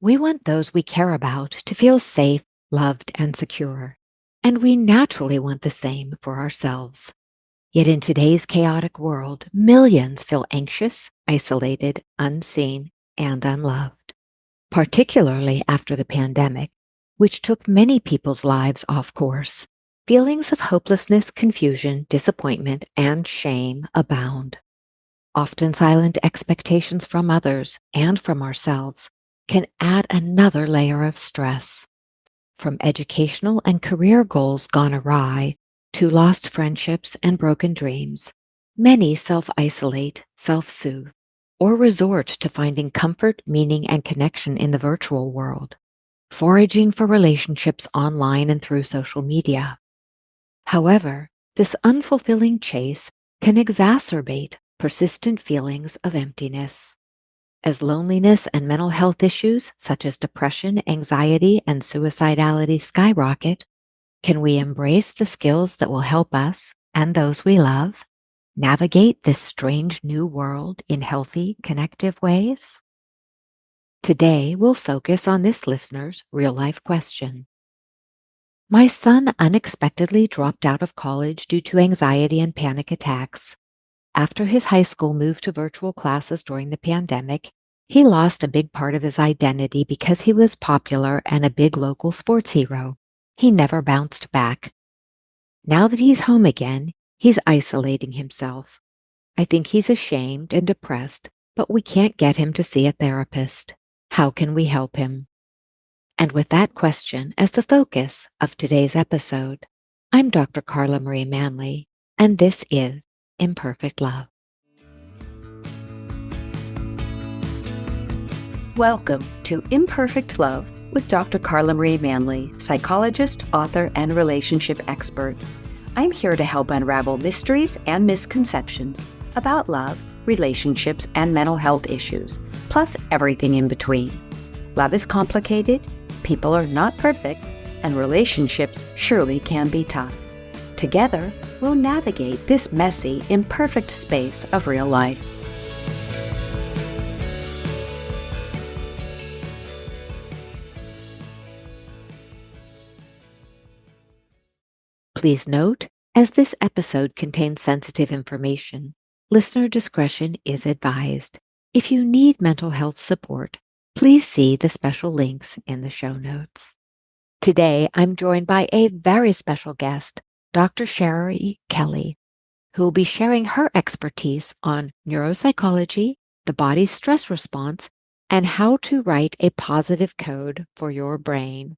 We want those we care about to feel safe, loved, and secure. And we naturally want the same for ourselves. Yet in today's chaotic world, millions feel anxious, isolated, unseen, and unloved. Particularly after the pandemic, which took many people's lives off course, feelings of hopelessness, confusion, disappointment, and shame abound. Often silent expectations from others and from ourselves can add another layer of stress. From educational and career goals gone awry to lost friendships and broken dreams, many self-isolate, self-soothe, or resort to finding comfort, meaning, and connection in the virtual world, foraging for relationships online and through social media. However, this unfulfilling chase can exacerbate persistent feelings of emptiness. As loneliness and mental health issues such as depression, anxiety, and suicidality skyrocket, can we embrace the skills that will help us and those we love navigate this strange new world in healthy, connective ways? Today, we'll focus on this listener's real-life question. My son unexpectedly dropped out of college due to anxiety and panic attacks. After his high school moved to virtual classes during the pandemic, he lost a big part of his identity because he was popular and a big local sports hero. He never bounced back. Now that he's home again, he's isolating himself. I think he's ashamed and depressed, but we can't get him to see a therapist. How can we help him? And with that question as the focus of today's episode, I'm Dr. Carla Manly, and this is Imperfect Love. Welcome to Imperfect Love with Dr. Carla Manly, psychologist, author, and relationship expert. I'm here to help unravel mysteries and misconceptions about love, relationships, and mental health issues, plus everything in between. Love is complicated, people are not perfect, and relationships surely can be tough. Together, we'll navigate this messy, imperfect space of real life. Please note, as this episode contains sensitive information, listener discretion is advised. If you need mental health support, please see the special links in the show notes. Today, I'm joined by a very special guest, Dr. Sherry Kelly, who will be sharing her expertise on neuropsychology, the body's stress response, and how to write a positive code for your brain.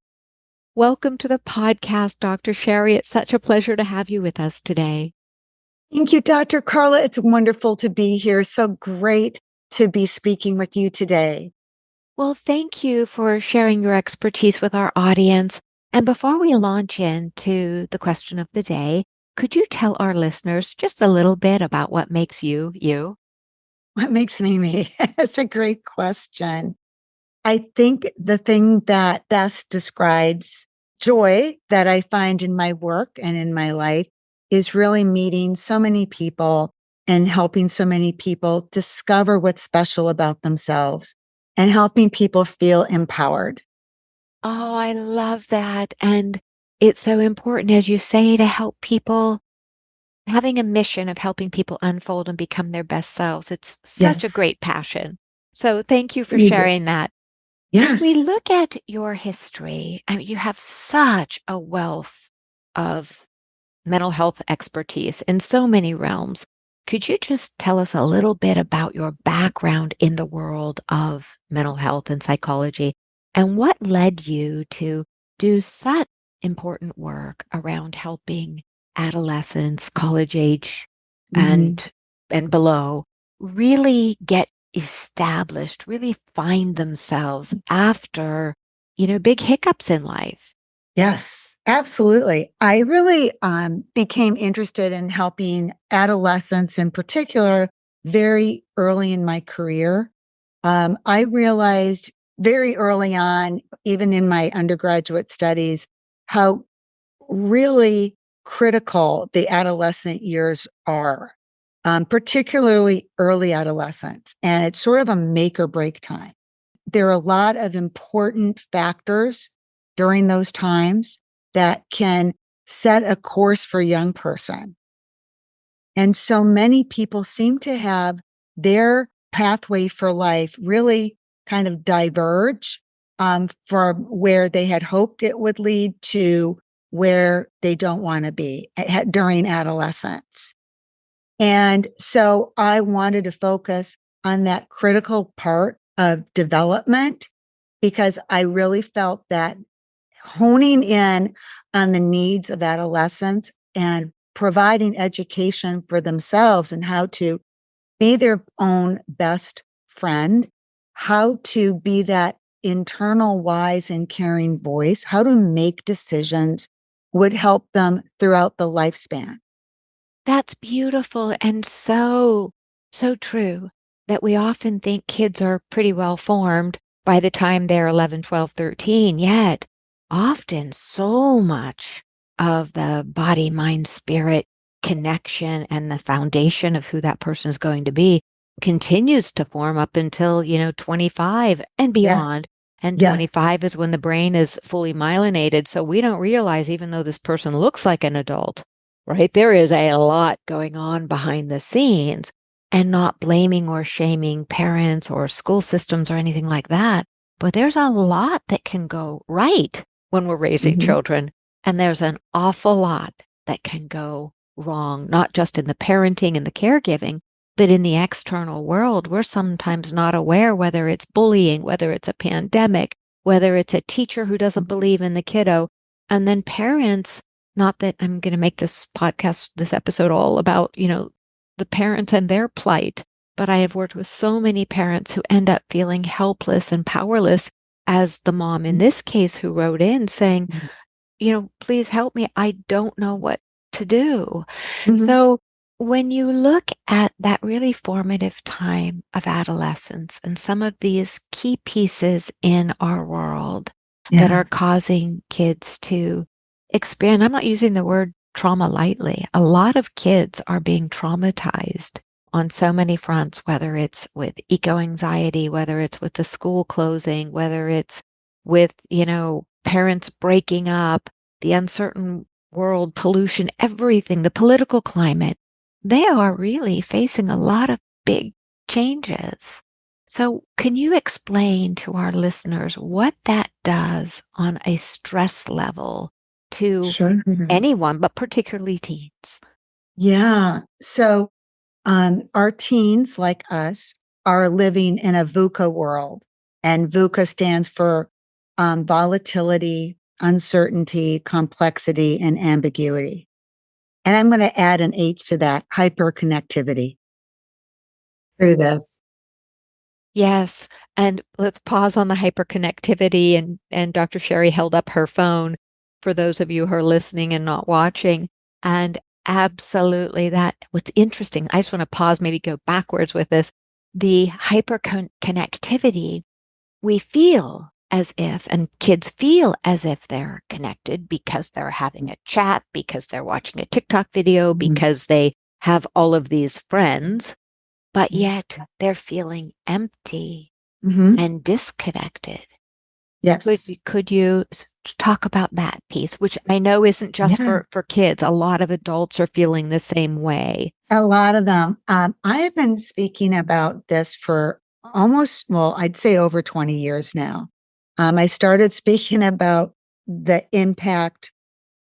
Welcome to the podcast, Dr. Sherry. It's such a pleasure to have you with us today. Thank you, Dr. Carla. It's wonderful to be here. So great to be speaking with you today. Well, thank you for sharing your expertise with our audience. And before we launch into the question of the day, could you tell our listeners just a little bit about what makes you, you? What makes me me? That's a great question. I think the thing that best describes joy that I find in my work and in my life is really meeting so many people and helping so many people discover what's special about themselves and helping people feel empowered. Oh, I love that. And it's so important, as you say, to help people, having a mission of helping people unfold and become their best selves. It's such a Yes. great passion. So thank you for You do. sharing that. Yes. When we look at your history, I mean, you have such a wealth of mental health expertise in so many realms. Could you just tell us a little bit about your background in the world of mental health and psychology and what led you to do such important work around helping adolescents, college age, and below really get established, really find themselves after, big hiccups in life? Yes, absolutely. I really became interested in helping adolescents in particular very early in my career. I realized very early on, even in my undergraduate studies, how really critical the adolescent years are, particularly early adolescence. And it's sort of a make or break time. there are a lot of important factors during those times that can set a course for a young person. And so many people seem to have their pathway for life really kind of diverge from where they had hoped it would lead to where they don't want to be during adolescence. And so I wanted to focus on that critical part of development because I really felt that honing in on the needs of adolescents and providing education for themselves and how to be their own best friend, how to be that internal, wise, and caring voice, how to make decisions would help them throughout the lifespan. That's beautiful and so, so true that we often think kids are pretty well formed by the time they're 11, 12, 13, yet often so much of the body, mind, spirit connection and the foundation of who that person is going to be continues to form up until, 25 and Yeah. beyond. And Yeah. 25 is when the brain is fully myelinated. So we don't realize, even though this person looks like an adult, right? There is a lot going on behind the scenes, and not blaming or shaming parents or school systems or anything like that. But there's a lot that can go right when we're raising Mhm. children. And there's an awful lot that can go wrong, not just in the parenting and the caregiving, but in the external world. We're sometimes not aware whether it's bullying, whether it's a pandemic, whether it's a teacher who doesn't believe in the kiddo. And then parents, not that I'm going to make this podcast, this episode all about, the parents and their plight, but I have worked with so many parents who end up feeling helpless and powerless, as the mom in this case who wrote in saying, please help me. I don't know what to do. Mhm. So when you look at that really formative time of adolescence and some of these key pieces in our world that Yeah. are causing kids to expand, I'm not using the word trauma lightly. A lot of kids are being traumatized on so many fronts, whether it's with eco anxiety, whether it's with the school closing, whether it's with, parents breaking up, the uncertain world, pollution, everything, the political climate. They are really facing a lot of big changes. So, can you explain to our listeners what that does on a stress level to Sure. anyone, but particularly teens? Yeah. So our teens, like us, are living in a VUCA world. And VUCA stands for volatility, uncertainty, complexity, and ambiguity. And I'm going to add an H to that, hyperconnectivity through this. Yes. And let's pause on the hyperconnectivity. And Dr. Sherry held up her phone for those of you who are listening and not watching. And absolutely that. What's interesting, I just want to pause, maybe go backwards with this. The hyperconnectivity, we feel as if, and kids feel as if they're connected because they're having a chat, because they're watching a TikTok video, because they have all of these friends, but yet they're feeling empty Mm-hmm. and disconnected. Yes. Could you talk about that piece, which I know isn't just Yeah. for kids. A lot of adults are feeling the same way. A lot of them. I have been speaking about this for almost, well, I'd say over 20 years now. I started speaking about the impact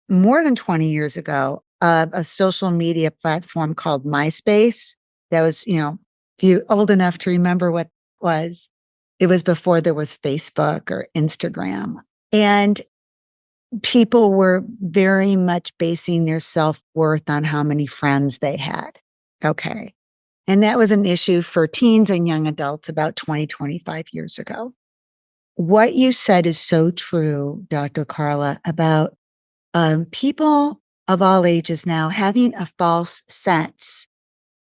more than 20 years ago of a social media platform called MySpace. That was, if you're old enough to remember what it was, it was before there was Facebook or Instagram. And people were very much basing their self-worth on how many friends they had. Okay. And that was an issue for teens and young adults about 20, 25 years ago. What you said is so true, Dr. Carla, about people of all ages now having a false sense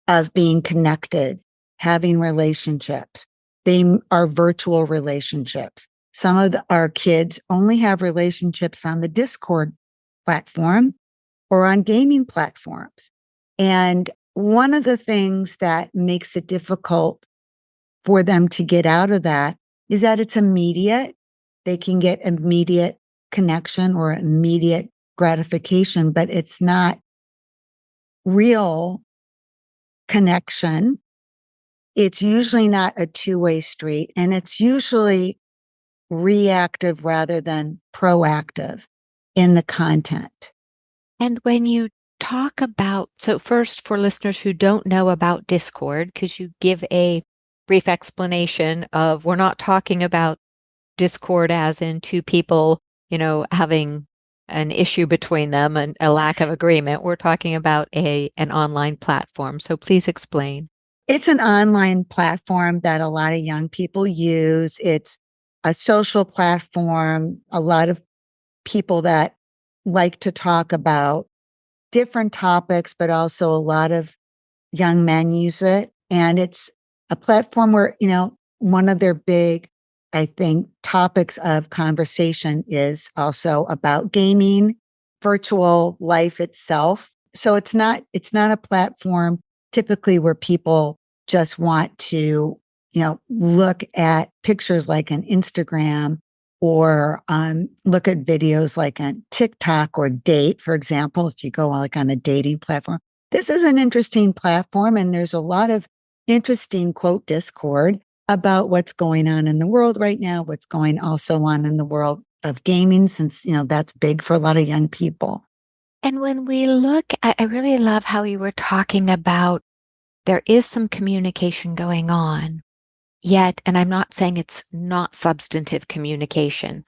of being connected, having relationships. They are virtual relationships. Some of our kids only have relationships on the Discord platform or on gaming platforms. And one of the things that makes it difficult for them to get out of that is that it's immediate. They can get immediate connection or immediate gratification, but it's not real connection. It's usually not a two-way street, and it's usually reactive rather than proactive in the content. And when you talk about, so first for listeners who don't know about Discord, could you give a brief explanation of, we're not talking about Discord as in two people, having an issue between them and a lack of agreement. We're talking about an online platform. So please explain. It's an online platform that a lot of young people use. It's a social platform. A lot of people that like to talk about different topics, but also a lot of young men use it. And it's a platform where, one of their big, I think, topics of conversation is also about gaming, virtual life itself. So it's not a platform typically where people just want to, look at pictures like an Instagram or look at videos like on TikTok or Date, for example, if you go like on a dating platform. This is an interesting platform, and there's a lot of interesting, quote, discord about what's going on in the world right now, what's going also on in the world of gaming, since, that's big for a lot of young people. And when we look, I really love how you were talking about there is some communication going on. Yet, and I'm not saying it's not substantive communication,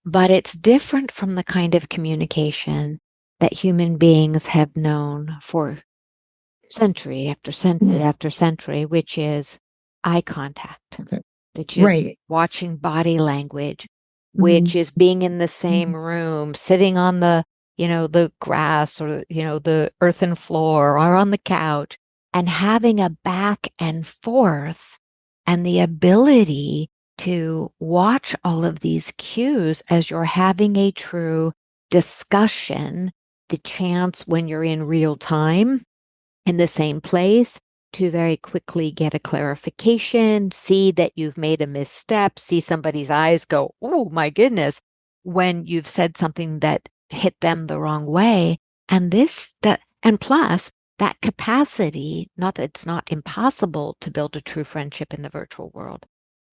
but it's different from the kind of communication that human beings have known for century after century after century, which is eye contact, which is watching body language, which is being in the same room, sitting on the grass or, the earthen floor or on the couch and having a back and forth and the ability to watch all of these cues as you're having a true discussion, the chance when you're in real time in the same place to very quickly get a clarification, see that you've made a misstep, see somebody's eyes go, oh my goodness, when you've said something that hit them the wrong way. And and plus that capacity, not that it's not impossible to build a true friendship in the virtual world,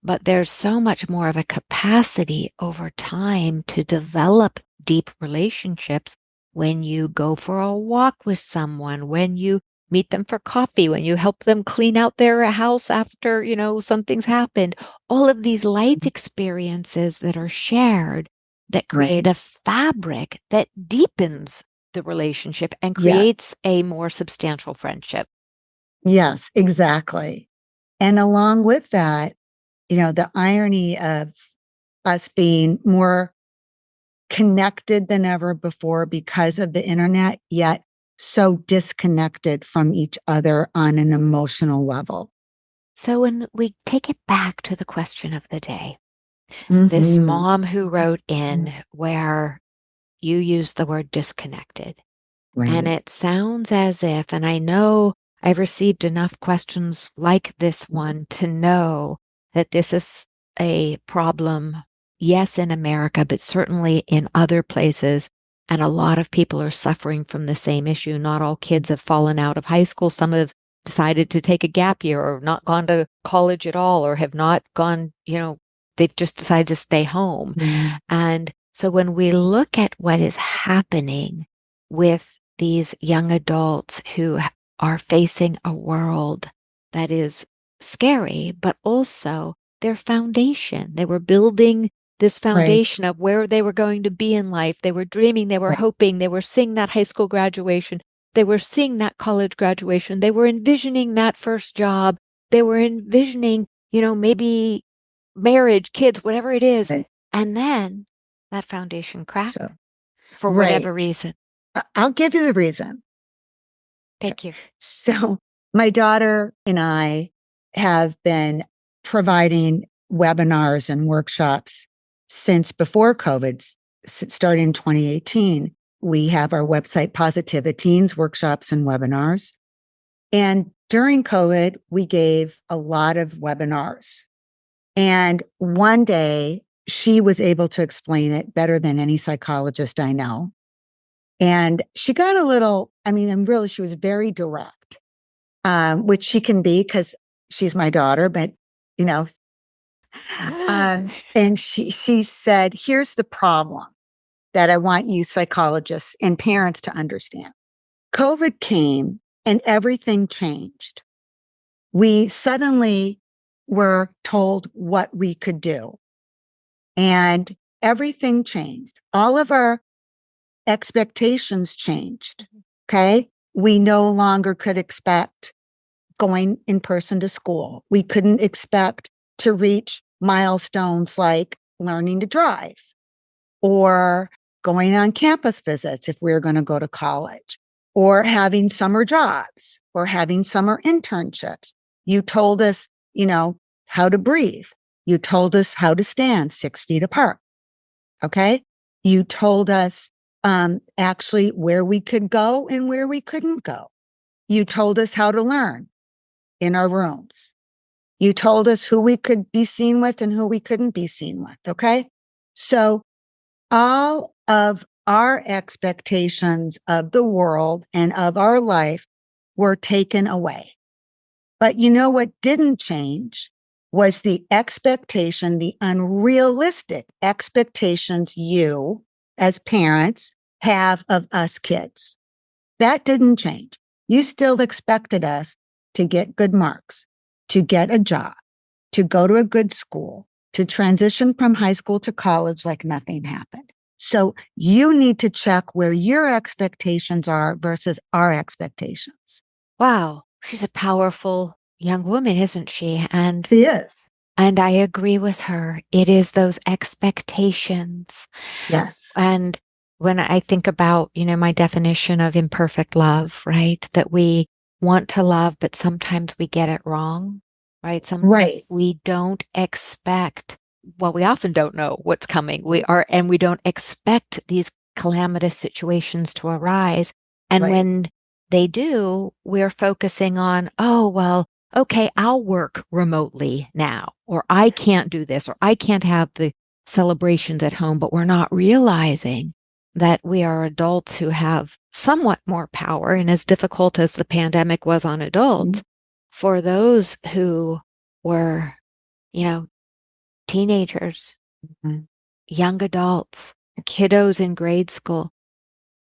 but there's so much more of a capacity over time to develop deep relationships when you go for a walk with someone, when you meet them for coffee, when you help them clean out their house after, something's happened. All of these life experiences that are shared that create a fabric that deepens the relationship and creates a more substantial friendship. Yes, exactly. And along with that, the irony of us being more connected than ever before because of the internet, yet so disconnected from each other on an emotional level. So when we take it back to the question of the day, this mom who wrote in where you used the word disconnected, and it sounds as if, and I know I've received enough questions like this one to know that this is a problem, yes, in America, but certainly in other places. And a lot of people are suffering from the same issue. Not all kids have fallen out of high school. Some have decided to take a gap year or not gone to college at all, or have not gone, they've just decided to stay home. And so when we look at what is happening with these young adults who are facing a world that is scary, but also their foundation. They were building this foundation of where they were going to be in life. They were dreaming, they were hoping, they were seeing that high school graduation. They were seeing that college graduation. They were envisioning that first job. They were envisioning, maybe marriage, kids, whatever it is. And then that foundation cracked for whatever reason. I'll give you the reason. Thank you. So my daughter and I have been providing webinars and workshops since before COVID, starting in 2018. We have our website, Positiva Teens, workshops and webinars. And during COVID, we gave a lot of webinars. And one day she was able to explain it better than any psychologist I know. And she got a little, I mean, and really, she was very direct, which she can be because she's my daughter, but you know, and she said, here's the problem that I want you psychologists and parents to understand. COVID came and everything changed. We suddenly were told what we could do, and everything changed. All of our expectations changed. Okay. We no longer could expect going in person to school. We couldn't expect to reach milestones like learning to drive or going on campus visits if we were going to go to college, or having summer jobs or having summer internships. You told us, how to breathe. You told us how to stand 6 feet apart. Okay. You told us actually where we could go and where we couldn't go. You told us how to learn in our rooms. You told us who we could be seen with and who we couldn't be seen with. Okay. So all of our expectations of the world and of our life were taken away. But you know what didn't change was the expectation, the unrealistic expectations you as parents have of us kids. That didn't change. You still expected us to get good marks, to get a job, to go to a good school, to transition from high school to college like nothing happened. So you need to check where your expectations are versus our expectations. Wow, she's a powerful young woman, isn't she? And She is. and I agree with her. It is those expectations. Yes. And when I think about, my definition of imperfect love, right? That we want to love, but sometimes we get it wrong, right? Sometimes Right. we don't expect, well, we often don't know what's coming. We don't expect these calamitous situations to arise. And Right. when they do, we're focusing on, oh, well, okay, I'll work remotely now, or I can't do this, or I can't have the celebrations at home, but we're not realizing that we are adults who have somewhat more power. And as difficult as the pandemic was on adults, for those who were, teenagers, young adults, kiddos in grade school,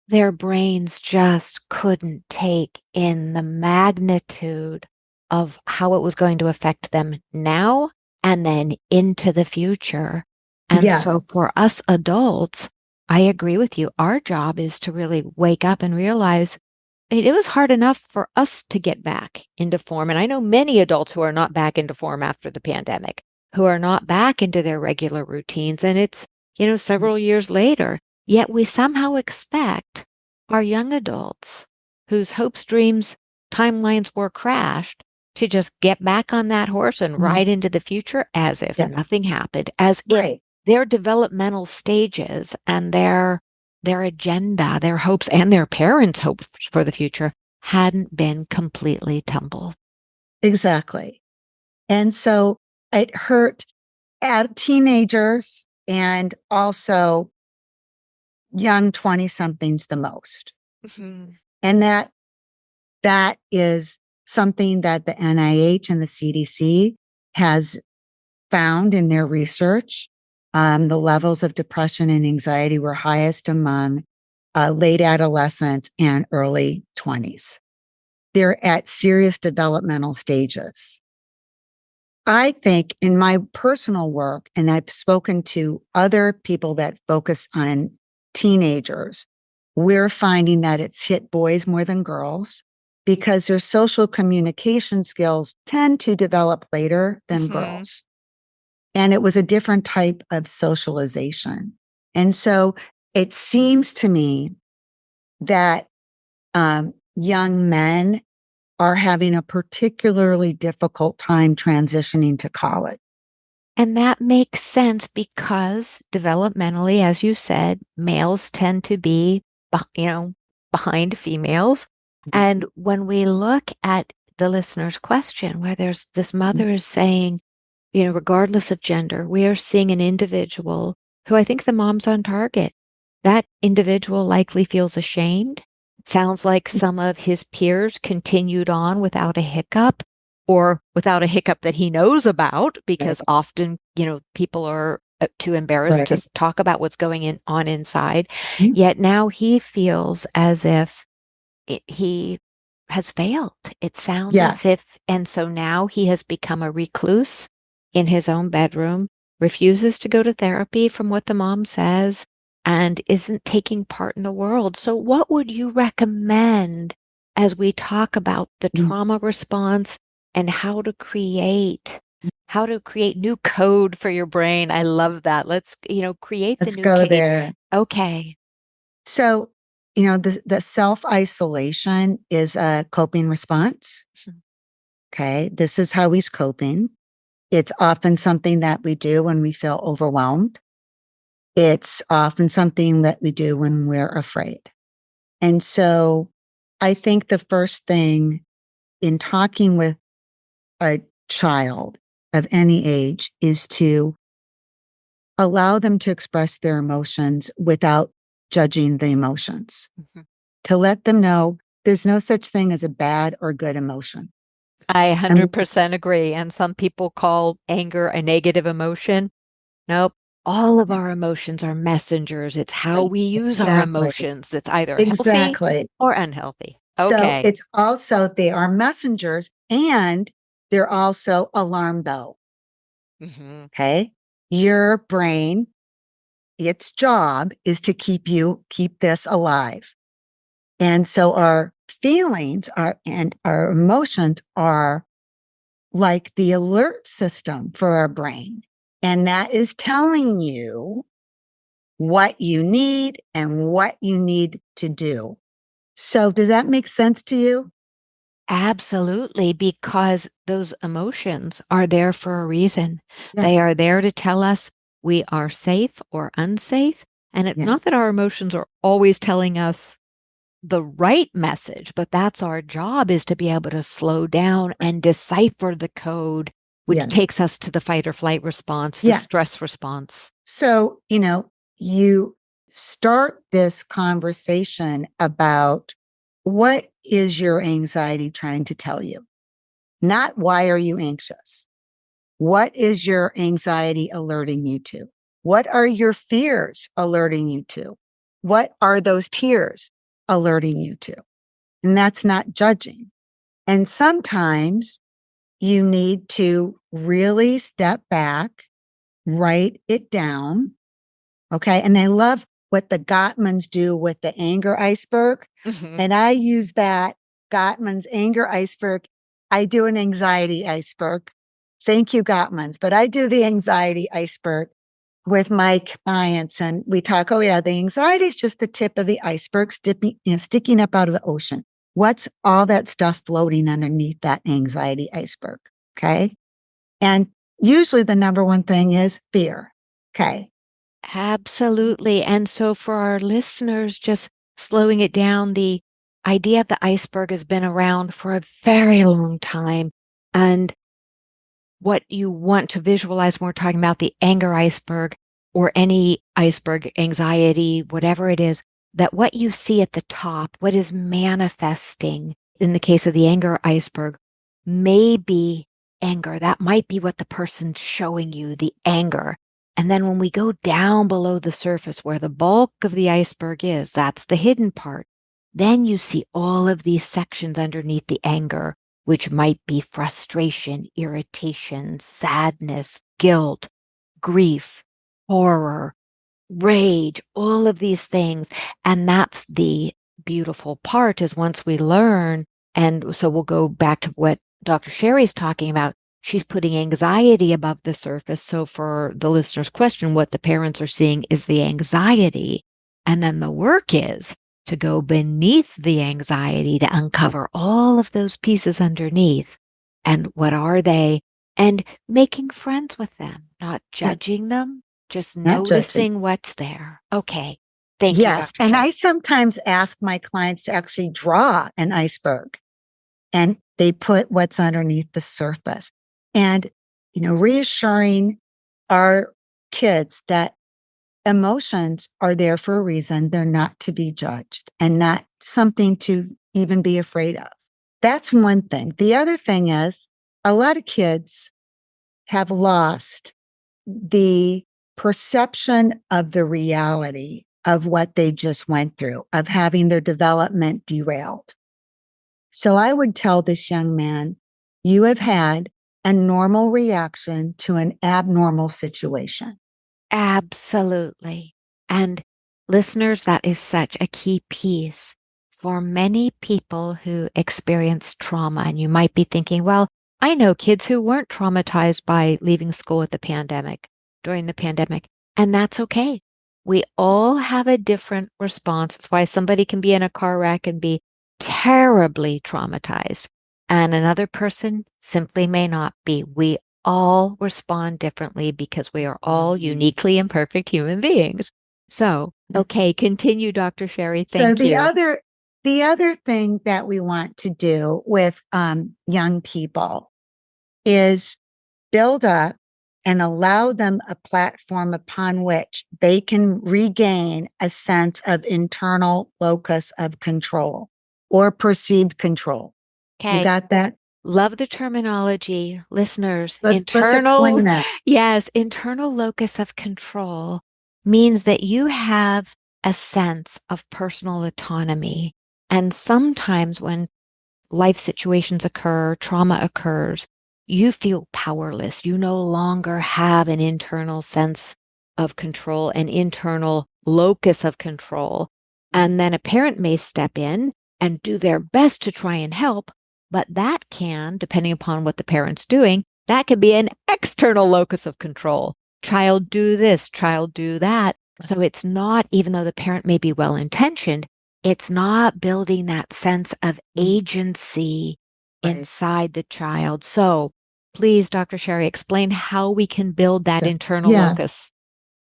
their brains just couldn't take in the magnitude of how it was going to affect them now and then into the future. And so for us adults, I agree with you. Our job is to really wake up and realize it was hard enough for us to get back into form. And I know many adults who are not back into form after the pandemic, who are not back into their regular routines. And it's, several years later, yet we somehow expect our young adults whose hopes, dreams, timelines were crashed to just get back on that horse and ride into the future as if nothing happened, as if their developmental stages and their agenda, their hopes, and their parents' hopes for the future hadn't been completely tumbled. Exactly. And so it hurt at teenagers and also young 20 somethings the most. Mm-hmm. And that is something that the NIH and the CDC has found in their research. The levels of depression and anxiety were highest among late adolescents and early 20s. They're at serious developmental stages. I think in my personal work, and I've spoken to other people that focus on teenagers, we're finding that it's hit boys more than girls because their social communication skills tend to develop later than girls. And it was a different type of socialization. And so it seems to me that young men are having a particularly difficult time transitioning to college. And that makes sense because developmentally, as you said, males tend to be, behind females. And when we look at the listener's question, where there's this mother is saying, regardless of gender, we are seeing an individual who I think the mom's on target. That individual likely feels ashamed. It sounds like some of his peers continued on without a hiccup or without a hiccup that he knows about, Right. because often, people are too embarrassed Right. to talk about what's on inside. Mhm. Yet now he feels as if he has failed. It sounds as Yes. if, and so now he has become a recluse in his own bedroom, refuses to go to therapy from what the mom says, and isn't taking part in the world. So, what would you recommend as we talk about the Mm. trauma response and how to create new code for your brain? I love that. Let's, create the Let's new go code. there. Okay. So, the self-isolation is a coping response. Okay. This is how he's coping. It's often something that we do when we feel overwhelmed. It's often something that we do when we're afraid. And so I think the first thing in talking with a child of any age is to allow them to express their emotions without judging the emotions, Mhm. to let them know there's no such thing as a bad or good emotion. I And 100% agree. And some people call anger a negative emotion. Nope. All of our emotions are messengers. It's how we use our exactly, emotions that's either healthy exactly. or unhealthy. So Okay. it's also, they are messengers and they're also alarm bell. Hmm. Okay. Your brain, its job is to keep this alive. And so our feelings are, and our emotions are like the alert system for our brain. And that is telling you what you need and what you need to do. So does that make sense to you? Absolutely, because those emotions are there for a reason. Yeah. They are there to tell us we are safe or unsafe. And it's Yeah. not that our emotions are always telling us the right message, but that's our job, is to be able to slow down and decipher the code, which Yeah. takes us to the fight or flight response, the Yeah. stress response. So, you start this conversation about what is your anxiety trying to tell you? Not why are you anxious? What is your anxiety alerting you to? What are your fears alerting you to? What are those tears alerting you to? And that's not judging. And sometimes you need to really step back, write it down. Okay. And I love what the Gottmans do with the anger iceberg. Mhm. And I use that Gottman's anger iceberg. I do an anxiety iceberg. Thank you, Gottmans. But I do the anxiety iceberg with my clients and we talk, oh yeah, the anxiety is just the tip of the iceberg sticking up out of the ocean. What's all that stuff floating underneath that anxiety iceberg? Okay. And usually the number one thing is fear. Okay. Absolutely. And so for our listeners, just slowing it down, the idea of the iceberg has been around for a very long time. And what you want to visualize when we're talking about the anger iceberg or any iceberg, anxiety, whatever it is, that what you see at the top, what is manifesting in the case of the anger iceberg, may be anger. That might be what the person's showing you, the anger. And then when we go down below the surface where the bulk of the iceberg is, that's the hidden part. Then you see all of these sections underneath the anger, which might be frustration, irritation, sadness, guilt, grief, horror, rage, all of these things. And that's the beautiful part, is once we learn, and so we'll go back to what Dr. Sherry's talking about. She's putting anxiety above the surface. So for the listener's question, what the parents are seeing is the anxiety. And then the work is to go beneath the anxiety to uncover all of those pieces underneath. And what are they? And making friends with them, not Yeah. judging them, just Not judging. noticing what's there. Okay. Thank you, Yes. Dr. And I Sherry. sometimes ask my clients to actually draw an iceberg and they put what's underneath the surface. And reassuring our kids that emotions are there for a reason. They're not to be judged and not something to even be afraid of. That's one thing. The other thing is a lot of kids have lost the perception of the reality of what they just went through, of having their development derailed. So I would tell this young man, you have had a normal reaction to an abnormal situation. Absolutely. And listeners, that is such a key piece for many people who experience trauma. And you might be thinking, well, I know kids who weren't traumatized by leaving school during the pandemic, and that's okay. We all have a different response. It's why somebody can be in a car wreck and be terribly traumatized, and another person simply may not be. We all respond differently because we are all uniquely imperfect human beings. So, okay, continue, Dr. Sherry. So Thank you. the other thing that we want to do with young people is build up and allow them a platform upon which they can regain a sense of internal locus of control or perceived control. You Okay. got that? Love the terminology, listeners. Let's explain that. Yes, internal locus of control means that you have a sense of personal autonomy. And sometimes when life situations occur, trauma occurs, you feel powerless. You no longer have an internal sense of control, an internal locus of control. And then a parent may step in and do their best to try and help, but that can, depending upon what the parent's doing, that can be an external locus of control. Child do this, child do that. So it's not, even though the parent may be well intentioned, it's not building that sense of agency inside the child. So please, Dr. Sherry, explain how we can build that internal Yes. locus.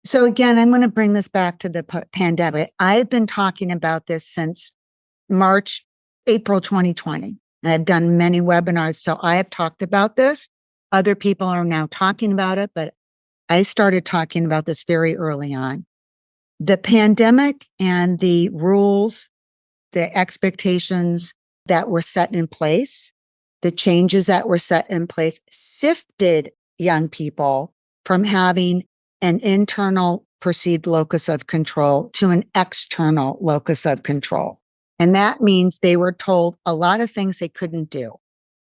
So again, I'm going to bring this back to the pandemic. I've been talking about this since April 2020. And I've done many webinars. So I have talked about this. Other people are now talking about it, but I started talking about this very early on. The pandemic and the rules, the expectations that were set in place, the changes that were set in place shifted young people from having an internal perceived locus of control to an external locus of control. And that means they were told a lot of things they couldn't do.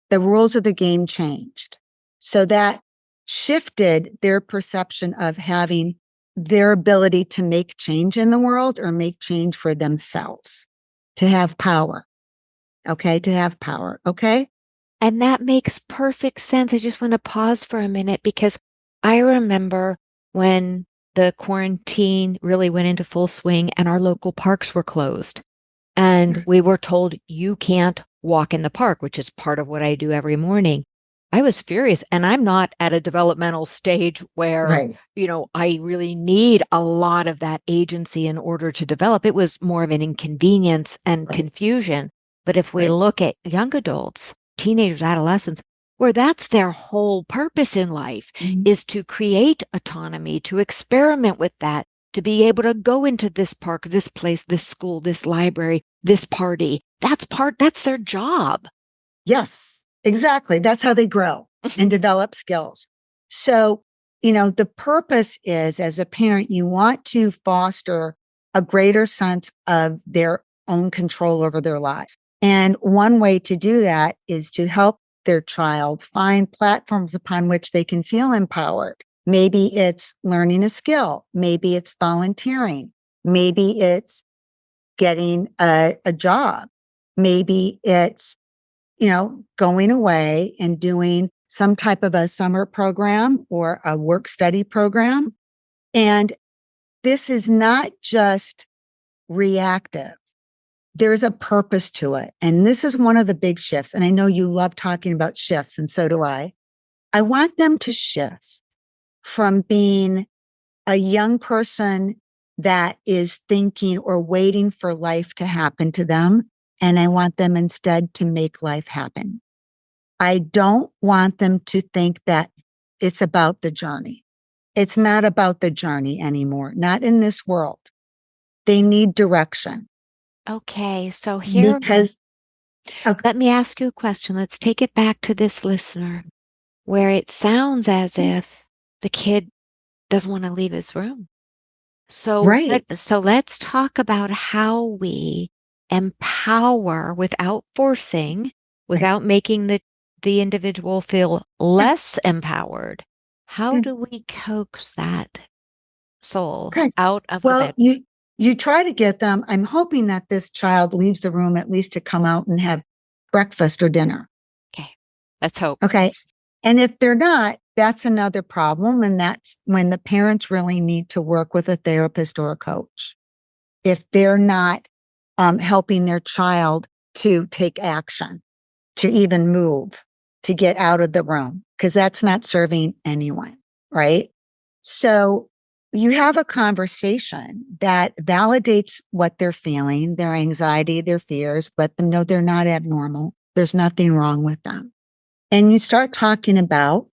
The rules of the game changed. So that shifted their perception of having their ability to make change in the world or make change for themselves, to have power. Okay. To have power. Okay. And that makes perfect sense. I just want to pause for a minute because I remember when the quarantine really went into full swing and our local parks were closed. And we were told you can't walk in the park, which is part of what I do every morning. I was furious. And I'm not at a developmental stage where, Right. I really need a lot of that agency in order to develop. It was more of an inconvenience and confusion. But if we look at young adults, teenagers, adolescents, where that's their whole purpose in life is to create autonomy, to experiment with that, to be able to go into this park, this place, this school, this library, this party. That's their job. Yes, exactly. That's how they grow and develop skills. So, the purpose is as a parent, you want to foster a greater sense of their own control over their lives. And one way to do that is to help their child find platforms upon which they can feel empowered. Maybe it's learning a skill. Maybe it's volunteering. Maybe it's getting a job. Maybe it's, going away and doing some type of a summer program or a work study program. And this is not just reactive. There's a purpose to it. And this is one of the big shifts. And I know you love talking about shifts, and so do I. I want them to shift from being a young person that is thinking or waiting for life to happen to them. And I want them instead to make life happen. I don't want them to think that It's about the journey. It's not about the journey anymore, not in this world. They need direction Okay, so because, okay, let me ask you a question. Let's take it back to this listener where it sounds as if the kid doesn't want to leave his room. right. So let's talk about how we empower without forcing, Right. without making the individual feel Yeah, less empowered. How good. do we coax that soul Okay. out of the Well, bed? you try to get them. I'm hoping that this child leaves the room at least to come out and have breakfast or dinner. Okay, let's hope. Okay. And if they're not, that's another problem. And that's when the parents really need to work with a therapist or a coach. If they're not helping their child to take action, to even move, to get out of the room, because that's not serving anyone. Right. So you have a conversation that validates what they're feeling, their anxiety, their fears, let them know they're not abnormal. There's nothing wrong with them. And you start talking about,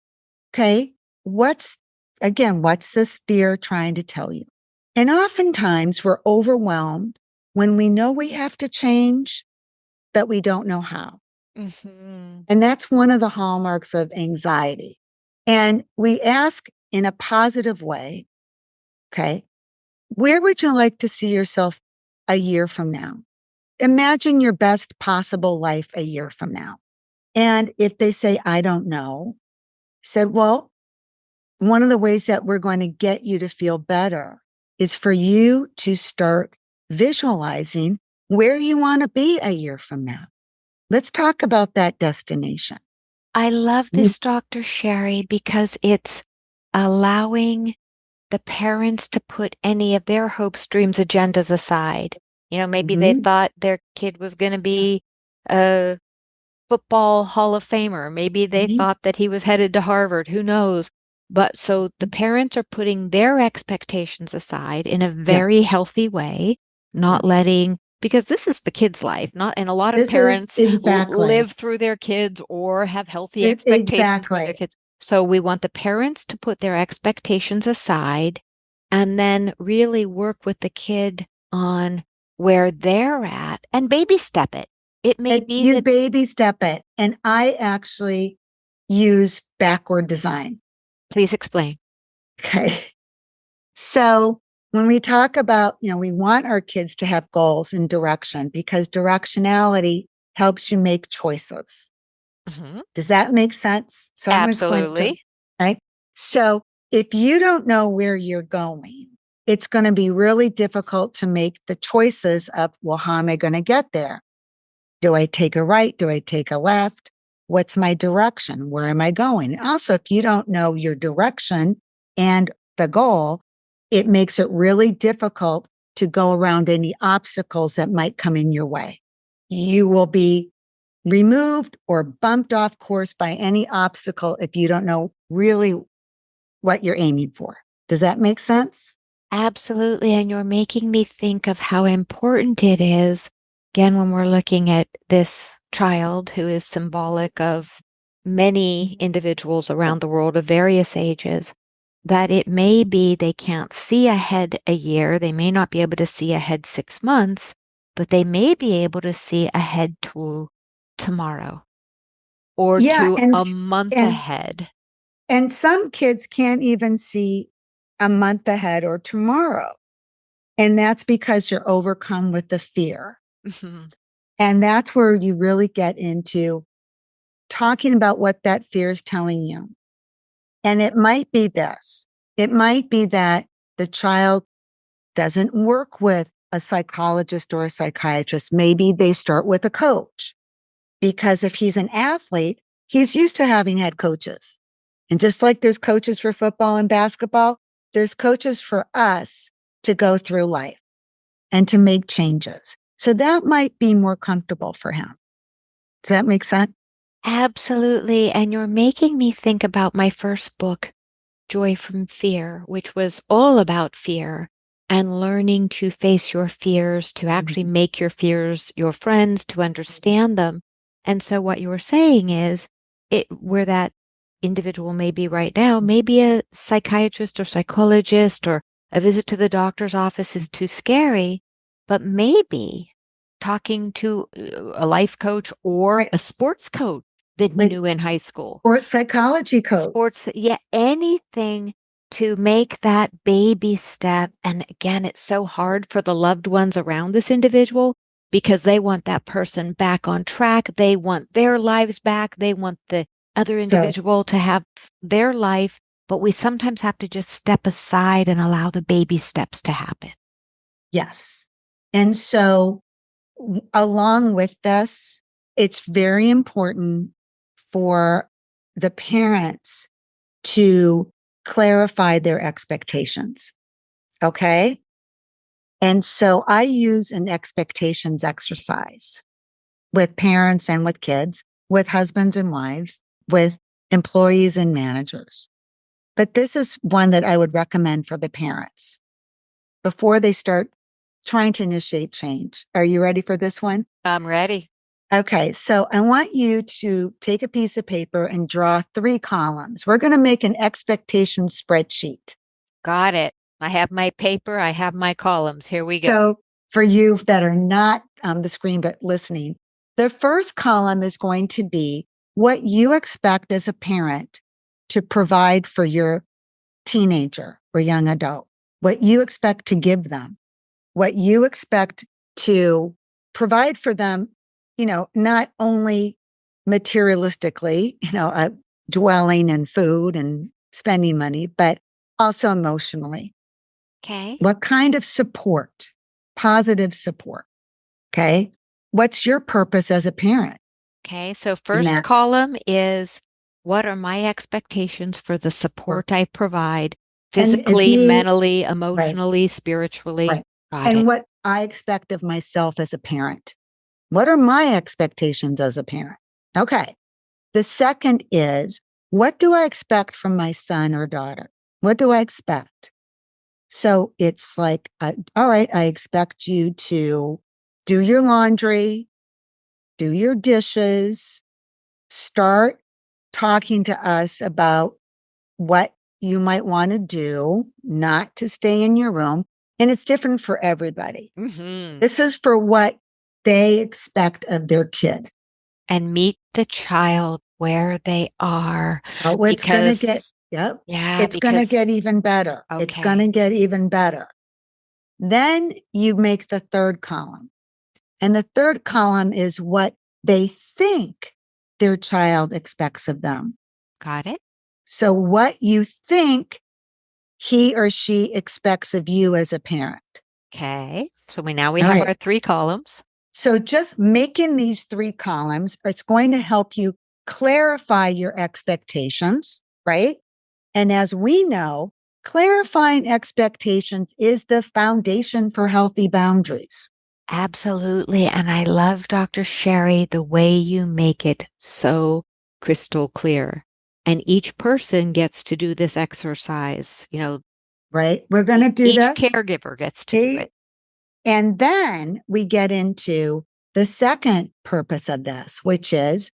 okay, what's this fear trying to tell you? And oftentimes we're overwhelmed when we know we have to change, but we don't know how. Mm-hmm. And that's one of the hallmarks of anxiety. And we ask in a positive way, okay, where would you like to see yourself a year from now? Imagine your best possible life a year from now. And if they say, I don't know, said, well, one of the ways that we're going to get you to feel better is for you to start visualizing where you want to be a year from now. Let's talk about that destination. I love Mhm. this, Dr. Sherry, because it's allowing the parents to put any of their hopes, dreams, agendas aside. Maybe they Mhm. thought their kid was going to be a football Hall of Famer. Maybe they Mhm. thought that he was headed to Harvard. Who knows? But so the parents are putting their expectations aside in a Yeah. very healthy way, not letting, because this is the kid's life, not, and a lot of This is parents exactly, live through their kids or have healthy expectations for their exactly. kids. So we want the parents to put their expectations aside and then really work with the kid on where they're at and baby step it. It may And be you that, baby step it. And I actually use backward design. please explain. Okay. So when we talk about, we want our kids to have goals and direction because directionality helps you make choices. Hmm. Does that make sense? So I'm going to explain it to them, Absolutely. right? So if you don't know where you're going, it's going to be really difficult to make the choices of, well, how am I going to get there? Do I take a right? Do I take a left? What's my direction? Where am I going? And also, if you don't know your direction and the goal, it makes it really difficult to go around any obstacles that might come in your way. You will be removed or bumped off course by any obstacle if you don't know really what you're aiming for. Does that make sense? Absolutely. And you're making me think of how important it is, again, when we're looking at this child who is symbolic of many individuals around the world of various ages, that it may be they can't see ahead a year. They may not be able to see ahead 6 months, but they may be able to see ahead to tomorrow or Yeah, to a month and ahead. and some kids can't even see a month ahead or tomorrow. And that's because you're overcome with the fear. Mhm. And that's where you really get into talking about what that fear is telling you. And it might be this. It might be that the child doesn't work with a psychologist or a psychiatrist. Maybe they start with a coach because if he's an athlete, he's used to having had coaches. And just like there's coaches for football and basketball, there's coaches for us to go through life and to make changes. So that might be more comfortable for him. Does that make sense? Absolutely. And you're making me think about my first book, Joy from Fear, which was all about fear and learning to face your fears, to actually Mhm. make your fears your friends, to understand them. And so what you're saying is where that individual may be right now. Maybe a psychiatrist or psychologist or a visit to the doctor's office is too scary, but maybe talking to a life coach or Right. a sports coach that he Right. knew in high school. Or psychology coach. Sports, yeah, anything to make that baby step. And again, it's so hard for the loved ones around this individual because they want that person back on track. They want their lives back. They want the other individual to have their life. But we sometimes have to just step aside and allow the baby steps to happen. Yes. And so, along with this, it's very important for the parents to clarify their expectations. Okay. And so I use an expectations exercise with parents and with kids, with husbands and wives, with employees and managers. But this is one that I would recommend for the parents before they start trying to initiate change. Are you ready for this one? I'm ready. Okay, so I want you to take a piece of paper and draw 3 columns. We're going to make an expectation spreadsheet. Got it. I have my paper. I have my columns. Here we go. So for you that are not on the screen but listening, the first column is going to be what you expect as a parent to provide for your teenager or young adult, what you expect to give them, what you expect to provide for them, not only materialistically, dwelling and food and spending money, but also emotionally. Okay. What kind of support? Positive support. Okay. What's your purpose as a parent? Okay. So first column is what are my expectations for the support I provide physically, mentally, emotionally, spiritually? Right. Got it. What I expect of myself as a parent. What are my expectations as a parent? Okay. The second is, what do I expect from my son or daughter? What do I expect? So it's like, all right, I expect you to do your laundry, do your dishes, start talking to us about what you might want to do, not to stay in your room. And it's different for everybody. Mm-hmm. This is for what they expect of their kid. And meet the child where they are. Oh, it's going to get, it's going to get even better. Okay. It's going to get even better. Then you make the third column. And the third column is what they think their child expects of them. Got it. So what you think he or she expects of you as a parent. Okay. So we have our 3 columns. So just making these 3 columns, it's going to help you clarify your expectations, right? And as we know, clarifying expectations is the foundation for healthy boundaries. Absolutely. And I love, Dr. Sherry, the way you make it so crystal clear. And each person gets to do this exercise, right? We're going to do that. Each caregiver gets to do it. And then we get into the second purpose of this, which is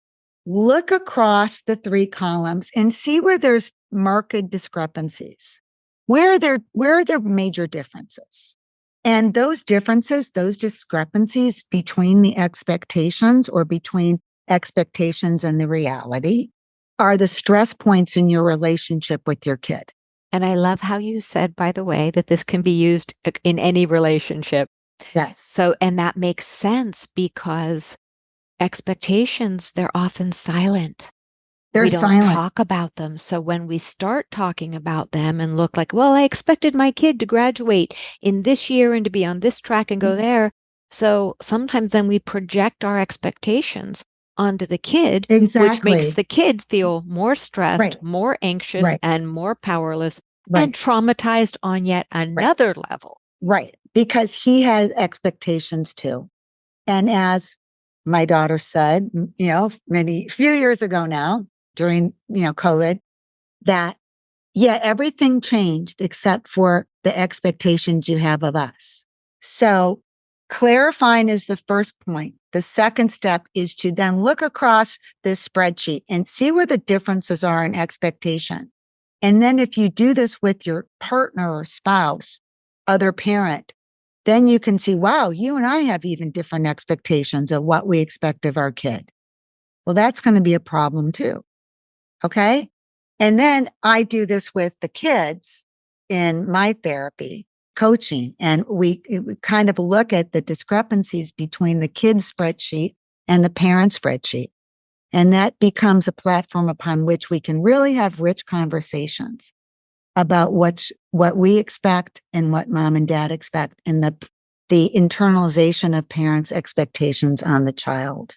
look across the 3 columns and see where there's marked discrepancies. Where are there major differences? And those differences, those discrepancies between the expectations or between expectations and the reality are the stress points in your relationship with your kid. And I love how you said, by the way, that this can be used in any relationship. Yes. So, and that makes sense because expectations, they're often silent. We don't talk about them. So when we start talking about them and look like, well, I expected my kid to graduate in this year and to be on this track and go there. So sometimes then we project our expectations onto the kid, which makes the kid feel more stressed, more anxious, and more powerless and traumatized on yet another level. Right. Because he has expectations too. And as my daughter said, few years ago now, during, COVID, that, everything changed except for the expectations you have of us. So clarifying is the first point. The second step is to then look across this spreadsheet and see where the differences are in expectation. And then if you do this with your partner or spouse, other parent, then you can see, wow, you and I have even different expectations of what we expect of our kid. Well, that's going to be a problem too. Okay. And then I do this with the kids in my therapy coaching, and we kind of look at the discrepancies between the kids spreadsheet and the parent spreadsheet. And that becomes a platform upon which we can really have rich conversations about what we expect and what mom and dad expect, and the internalization of parents' expectations on the child.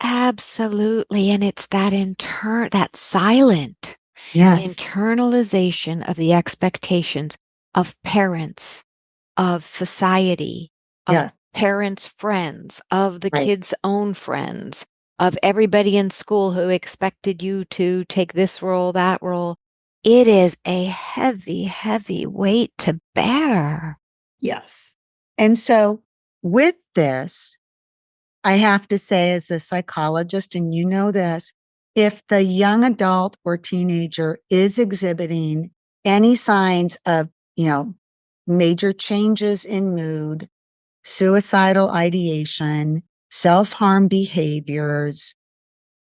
Absolutely. And it's that silent Yes. internalization of the expectations of parents, of society, of Yes. parents' friends, of the Right. kids' own friends, of everybody in school who expected you to take this role, that role. It is a heavy, heavy weight to bear. Yes. And so with this, I have to say, as a psychologist, and you know this, if the young adult or teenager is exhibiting any signs of, major changes in mood, suicidal ideation, self-harm behaviors,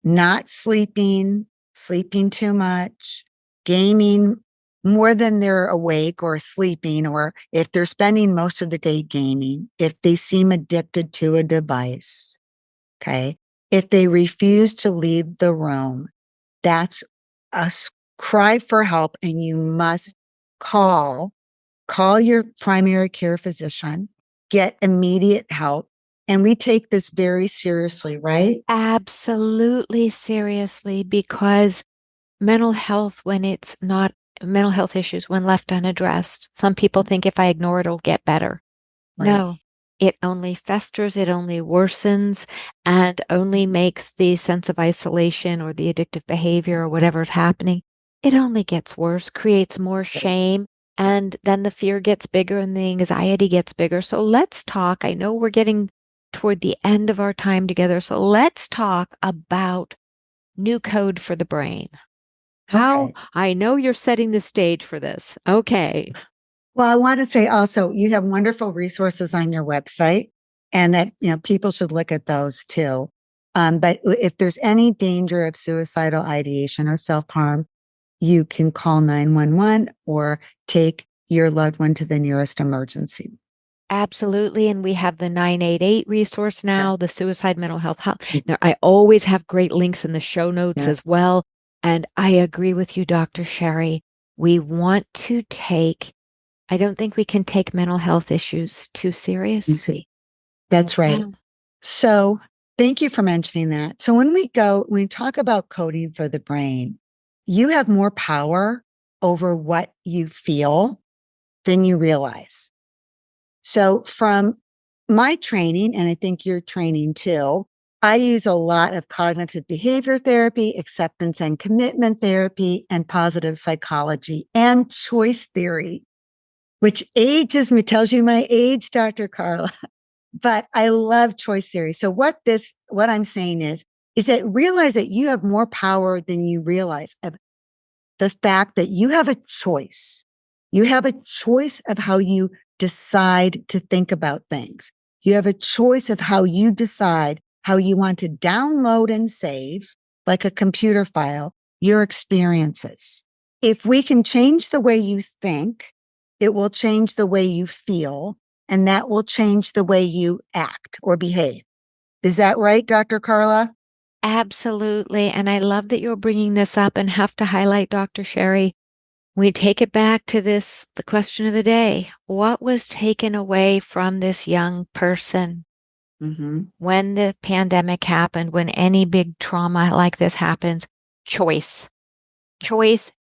not sleeping, sleeping too much, gaming more than they're awake or sleeping, or if they're spending most of the day gaming, if they seem addicted to a device, okay, if they refuse to leave the room, that's a cry for help, and you must call your primary care physician, get immediate help. And we take this very seriously, right? Absolutely seriously, because mental health, when it's not mental health issues, when left unaddressed, some people think if I ignore it, it'll get better. Right. No, it only festers, it only worsens, and only makes the sense of isolation or the addictive behavior or whatever's happening, it only gets worse, creates more shame, and then the fear gets bigger and the anxiety gets bigger. So let's talk. I know we're getting toward the end of our time together, so let's talk about new code for the brain. How Okay. I know you're setting the stage for this. Okay. Well, I want to say also, you have wonderful resources on your website, and that, people should look at those too. But if there's any danger of suicidal ideation or self-harm, you can call 911 or take your loved one to the nearest emergency. Absolutely. And we have the 988 resource Yeah. now, the suicide mental health help. Now, I always have great links in the show notes as Yes. well. And I agree with you, Dr. Sherry. We want to I don't think we can take mental health issues too seriously. That's right. Yeah. So thank you for mentioning that. So when we talk about coding for the brain, you have more power over what you feel than you realize. So from my training, and I think your training too, I use a lot of cognitive behavior therapy, acceptance and commitment therapy, and positive psychology and choice theory, which ages me, tells you my age, Dr. Carla. But I love choice theory. So what I'm saying is that realize that you have more power than you realize of the fact that you have a choice. You have a choice of how you decide to think about things. You have a choice of how you decide how you want to download and save, like a computer file, your experiences. If we can change the way you think, it will change the way you feel, and that will change the way you act or behave. Is that right, Dr. Carla? Absolutely. And I love that you're bringing this up, and have to highlight, Dr. Sherry. We take it back to the question of the day. What was taken away from this young person when the pandemic happened, when any big trauma like this happens? Choice,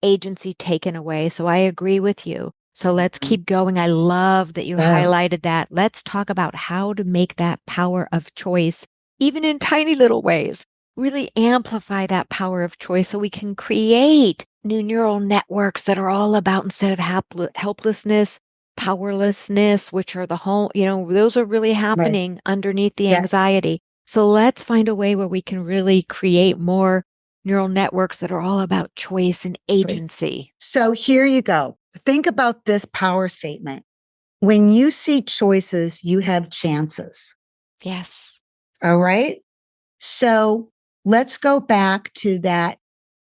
agency taken away. So I agree with you. So let's keep going. I love that you Yeah. highlighted that. Let's talk about how to make that power of choice, even in tiny little ways, really amplify that power of choice so we can create new neural networks that are all about, instead of helplessness, powerlessness, which are those are really Right. happening underneath the Yeah. anxiety. So let's find a way where we can really create more neural networks that are all about choice and agency. So here you go. Think about this power statement. When you see choices, you have chances. Yes. All right. So let's go back to that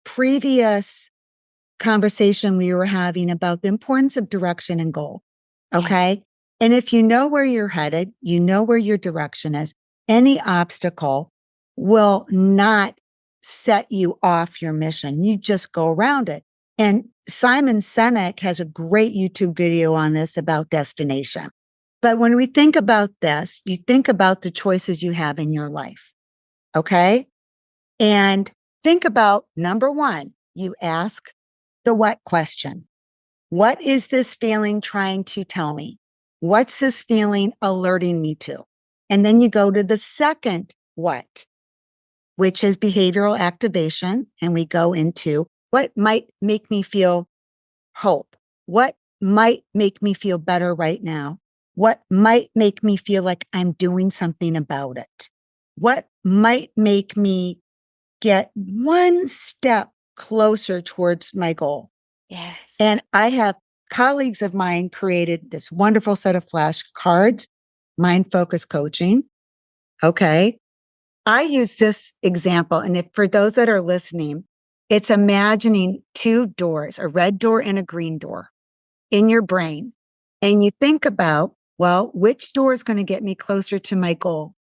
previous conversation we were having about the importance of direction and goal. Okay. Yeah. And if you know where you're headed, you know where your direction is, any obstacle will not set you off your mission. You just go around it. And Simon Sinek has a great YouTube video on this about destination. But when we think about this, you think about the choices you have in your life. Okay. And think about number one, you ask the what question. What is this feeling trying to tell me? What's this feeling alerting me to? And then you go to the second what, which is behavioral activation. And we go into what might make me feel hope? What might make me feel better right now? What might make me feel like I'm doing something about it? What might make me get one step closer towards my goal? Yes. And I have colleagues of mine created this wonderful set of flashcards, mind focus coaching. Okay. I use this example. And if for those that are listening, it's imagining two doors, a red door and a green door in your brain. And you think about, well, which door is going to get me closer to my goal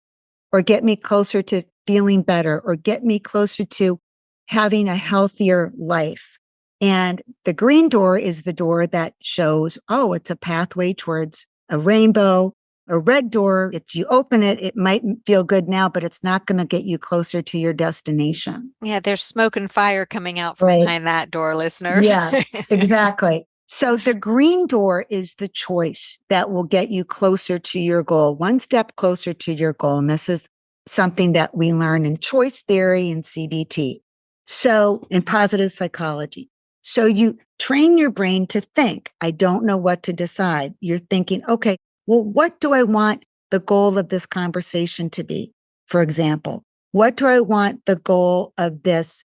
or get me closer to feeling better or get me closer to having a healthier life. And the green door is the door that shows, oh, it's a pathway towards a rainbow. A red door, if you open it, it might feel good now, but it's not going to get you closer to your destination. Yeah, there's smoke and fire coming out from behind that door, listeners. Yes, exactly. So the green door is the choice that will get you closer to your goal, one step closer to your goal. And this is something that we learn in choice theory and CBT. So in positive psychology. So you train your brain to think, I don't know what to decide. You're thinking, okay, well, what do I want the goal of this conversation to be? For example, what do I want the goal of this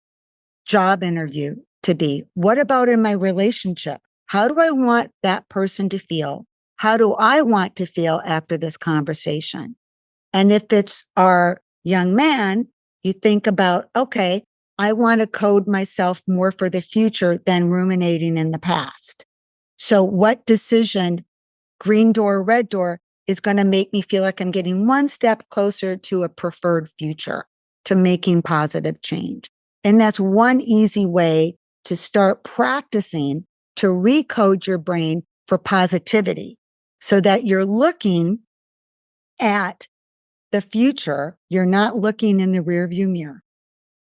job interview to be? What about in my relationship? How do I want that person to feel? How do I want to feel after this conversation? And if it's our young man, you think about, okay, I want to code myself more for the future than ruminating in the past. So what decision, green door, red door, is going to make me feel like I'm getting one step closer to a preferred future, to making positive change? And that's one easy way to start practicing to recode your brain for positivity so that you're looking at the future. You're not looking in the rearview mirror.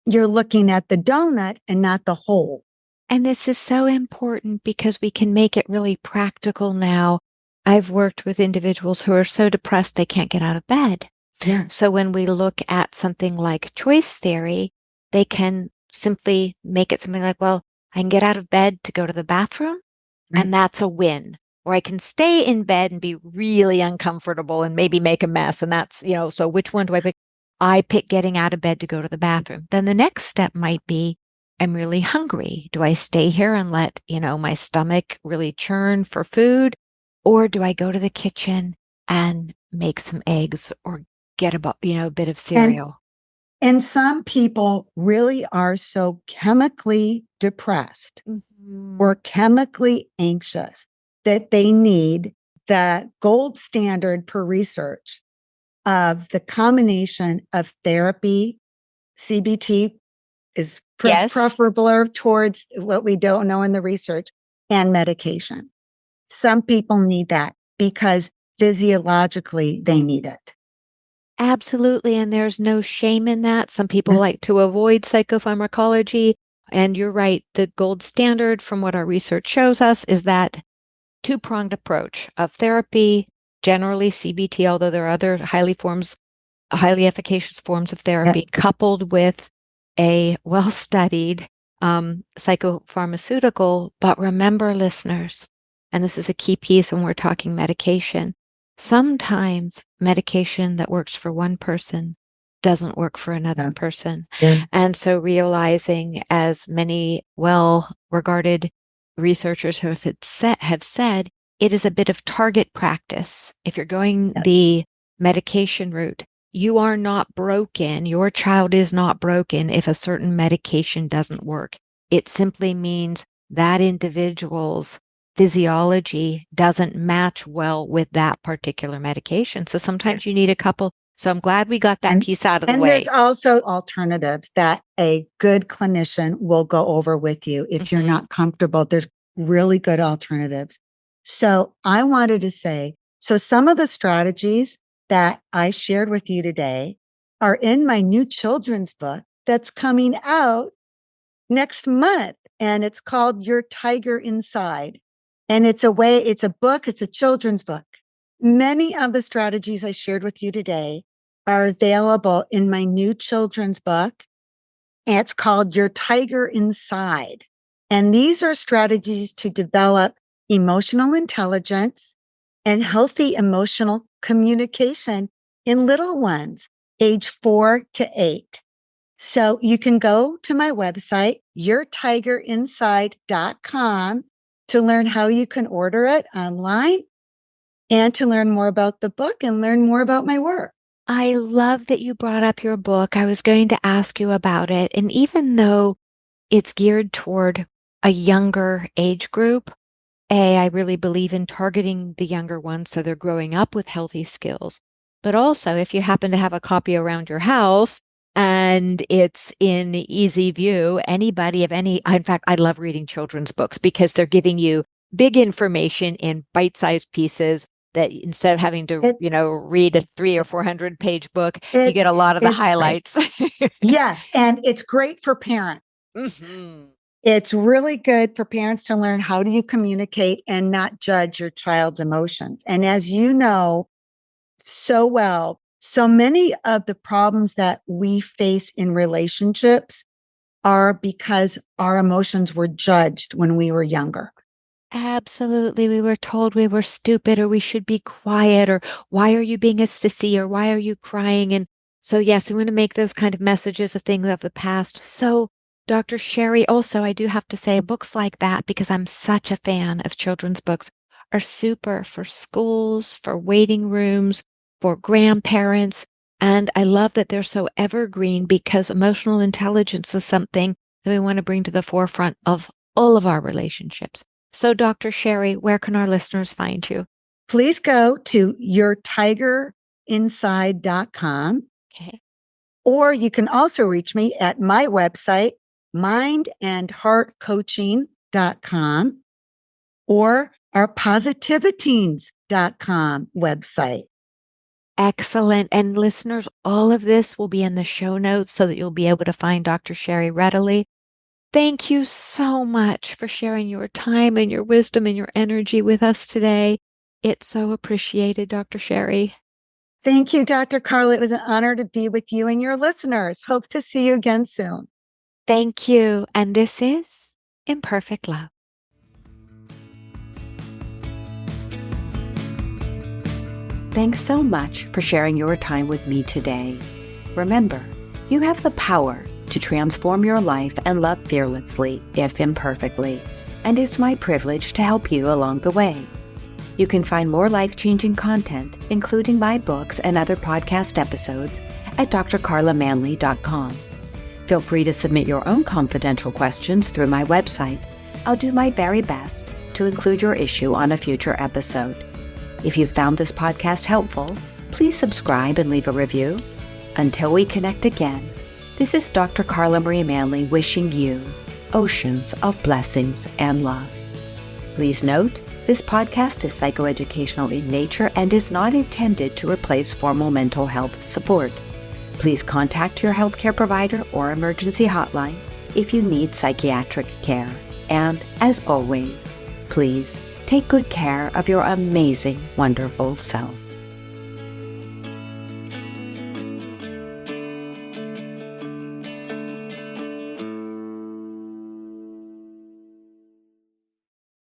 You're looking at the donut and not the hole. And this is so important because we can make it really practical now. I've worked with individuals who are so depressed they can't get out of bed. Yeah. So when we look at something like choice theory, they can simply make it something like, well, I can get out of bed to go to the bathroom, and that's a win. Or I can stay in bed and be really uncomfortable and maybe make a mess. And that's, so which one do I pick? I pick getting out of bed to go to the bathroom. Then the next step might be, I'm really hungry. Do I stay here and let, my stomach really churn for food? Or do I go to the kitchen and make some eggs or get a bit of cereal? And some people really are so chemically depressed or chemically anxious that they need the gold standard per research of the combination of therapy. CBT is Yes. preferable towards what we don't know in the research, and medication. Some people need that because physiologically they need it. Absolutely. And there's no shame in that. Some people like to avoid psychopharmacology. And you're right. The gold standard from what our research shows us is that two-pronged approach of therapy, generally CBT, although there are other highly efficacious forms of therapy, coupled with a well-studied psychopharmaceutical. But remember, listeners, and this is a key piece when we're talking medication, sometimes medication that works for one person doesn't work for another Yeah. person. Yeah. And so realizing, as many well-regarded researchers have said, it is a bit of target practice. If you're going Yes. the medication route, you are not broken. Your child is not broken if a certain medication doesn't work. It simply means that individual's physiology doesn't match well with that particular medication. So sometimes you need a couple. So I'm glad we got that piece out of the And way. there's also alternatives that a good clinician will go over with you if you're not comfortable. There's really good alternatives. So I wanted to say, so some of the strategies that I shared with you today are in my new children's book that's coming out next month. And it's called Your Tiger Inside. And it's a book, it's a children's book. Many of the strategies I shared with you today are available in my new children's book. And it's called Your Tiger Inside. And these are strategies to develop emotional intelligence and healthy emotional communication in little ones, age 4 to 8. So you can go to my website, yourtigerinside.com, to learn how you can order it online and to learn more about the book and learn more about my work. I love that you brought up your book. I was going to ask you about it. And even though it's geared toward a younger age group, I really believe in targeting the younger ones so they're growing up with healthy skills. But also, if you happen to have a copy around your house and it's in easy view, anybody of any, in fact, I love reading children's books because they're giving you big information in bite-sized pieces that instead of having to, read a 300 or 400 page book, you get a lot of the highlights. Yes. And it's great for parents. It's really good for parents to learn how do you communicate and not judge your child's emotions. And as you know so well, so many of the problems that we face in relationships are because our emotions were judged when we were younger. Absolutely. We were told we were stupid or we should be quiet or why are you being a sissy or why are you crying? And so, yes, we want to make those kind of messages a thing of the past. So, Dr. Sherry, also, I do have to say books like that, because I'm such a fan of children's books, are super for schools, for waiting rooms, for grandparents. And I love that they're so evergreen because emotional intelligence is something that we want to bring to the forefront of all of our relationships. So, Dr. Sherry, where can our listeners find you? Please go to yourtigerinside.com. Okay. Or you can also reach me at my website, mindandheartcoaching.com, or our positiviteens.com website. Excellent. And listeners, all of this will be in the show notes so that you'll be able to find Dr. Sherry readily. Thank you so much for sharing your time and your wisdom and your energy with us today. It's so appreciated, Dr. Sherry. Thank you, Dr. Carla. It was an honor to be with you and your listeners. Hope to see you again soon. Thank you. And this is Imperfect Love. Thanks so much for sharing your time with me today. Remember, you have the power to transform your life and love fearlessly, if imperfectly, and it's my privilege to help you along the way. You can find more life-changing content, including my books and other podcast episodes, at drcarlamanly.com. Feel free to submit your own confidential questions through my website. I'll do my very best to include your issue on a future episode. If you found this podcast helpful, please subscribe and leave a review. Until we connect again, this is Dr. Carla Marie Manly wishing you oceans of blessings and love. Please note, this podcast is psychoeducational in nature and is not intended to replace formal mental health support. Please contact your healthcare provider or emergency hotline if you need psychiatric care. And as always, please take good care of your amazing, wonderful self.